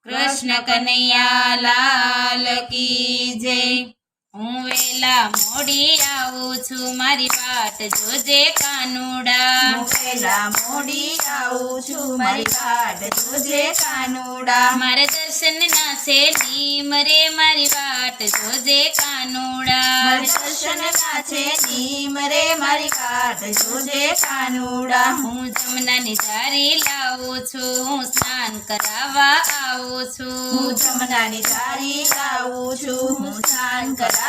कृष्ण कन्हैया लाल की जय। हूँ वेला मोड़ी आऊँ छू मारी वाट जोजे कानूड़ा। हूँ वेला मोड़ी आऊँ छू मारी वाट जोजे कानूड़ा। मारे दर्शन ना से नीम रे मारी वाट जोजे कानूड़ा। मारे दर्शन ना छे नीम रे मारी वाट जोजे कानूड़ा। हूँ जमुना नी जारी लाऊँ छू हूँ स्नान करावा आऊँ छू। हूँ जमुना नी जारी लाऊँ छू हूँ स्नान करावा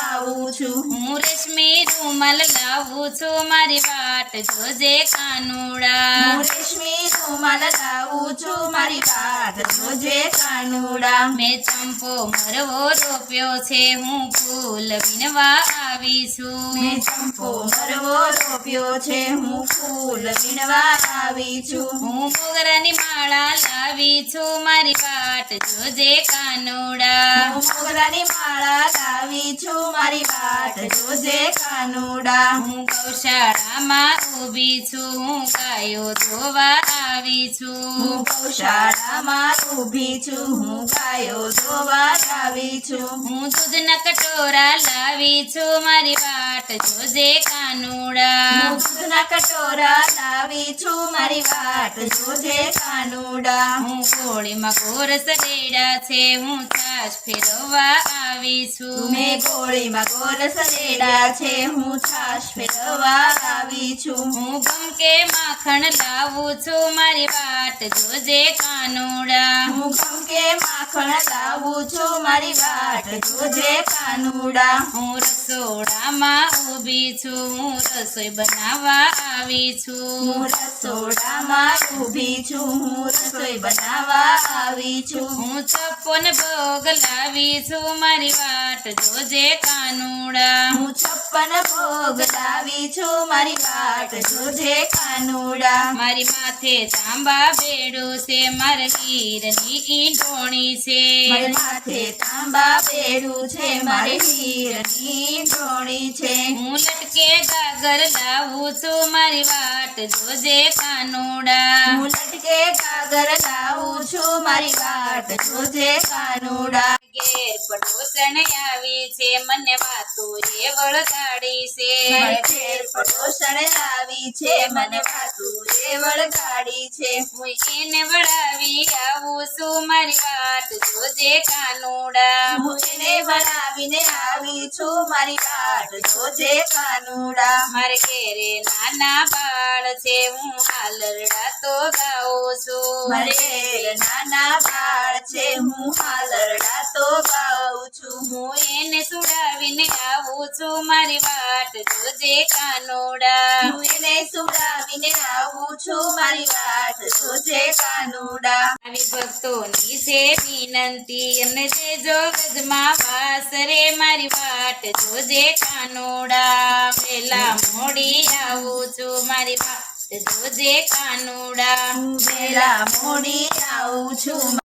आऊँ छू। हूँ रेशमी रूमाल लाऊँ छू मारी वाट जोजे कानूड़ा। हूँ रेशमी रूमाल लाऊँ छू मारी वाट जोजे कानूड़ा। मैं चंपो मरवो रोप्यो छे हूँ फूल वीणवा आवी छू। मैं चंपो मरवो रोप्यो छे हूँ फूल वीणवा आवी छू। हूँ मोगरानी माळा लावी छू मारी वाट जोजे कानूड़ा। हूँ मोगरानी माळा लावी छू मारी वाट जोजे कानूड़ा। हूँ गौशाळामां ऊभी छू हूँ गायो धोवा आवी छू। हूँ गौशाळामां ऊभी छू हूँ गायो धोवा आवी छू। हूँ दूधना कटोरा लावी छू मारी वाट जोजे कानूड़ा। हूँ दूधना कटोरा लावी छू मारी वाट जोजे कानूड़ा। हूँ गोळीमां गोरस रेड़ा छे हूँ छाश फेरवा आवी छू। मैं गोळीमां गोरस रेड़ा छे हूँ छाश फेरवा आवी छू। हूँ गमके माखण लावू छू मारी वाट जोजे कानूड़ा। हूँ गमके माखण लावू छू मारी वाट जोजे कानूड़ा। हूँ रसोડામાં ઊભી છું હું રસોઈ બનાવવા આવી છું। हूँ रसोડાमां ऊभी छू हूँ रसोई बनावा आवी छू। હું છપ્પન ભોગ લાવી છું મારી વાટ જોજે કાનુડા। हूँ 56 भोग लावी छू मारी वाट जोजे कानूड़ा। મારી માથે તાંબા બેડું છે મારે હીરની ઈંટોણી છે। मारे माथे तांबा बेड़ू छे मारे हीरनी ढोणी छे। હું લટકે ગાગર લાવું છું મારી વાટ જોજે કાનુડા। हूँ लटके गागर लाऊं छू मारी वाट जोजे कानूड़ा। ઘેર પડોસણ આવી છે મને વાતો એ વળગાડી છે। मारे घेर पड़ोसण आवी छे मने वातु रे वळगाड़ी छे। હું એને વળાવી આવું છું મારી વાટ જોજે કાનુડા। हूँ एने वळावीने आवी छू मारी वाट जोजे कानूड़ा। મારે ઘેરે નાના બાળ છે હું હાલરડા તો ગાઉં છું। मारे घेर नाना बाळ छे हूँ हालरड़ा तो गाऊं छू। હું એને સુડાવીને આવું છું મારી વાટ જોજે કાનુડા। हूँ एने सुवडावीने आऊं छू मारी वाट जोजे कानूड़ा। આવી ભક્તોની છે વિનંતી એમને દેજો ગજમાં વાસ રે મારી વાટ જોજે કાનુડા। વેલા મોડી આવું છું મારી વાટ જોજે કાનુડા। हूँ वेला मोड़ी आऊं छू।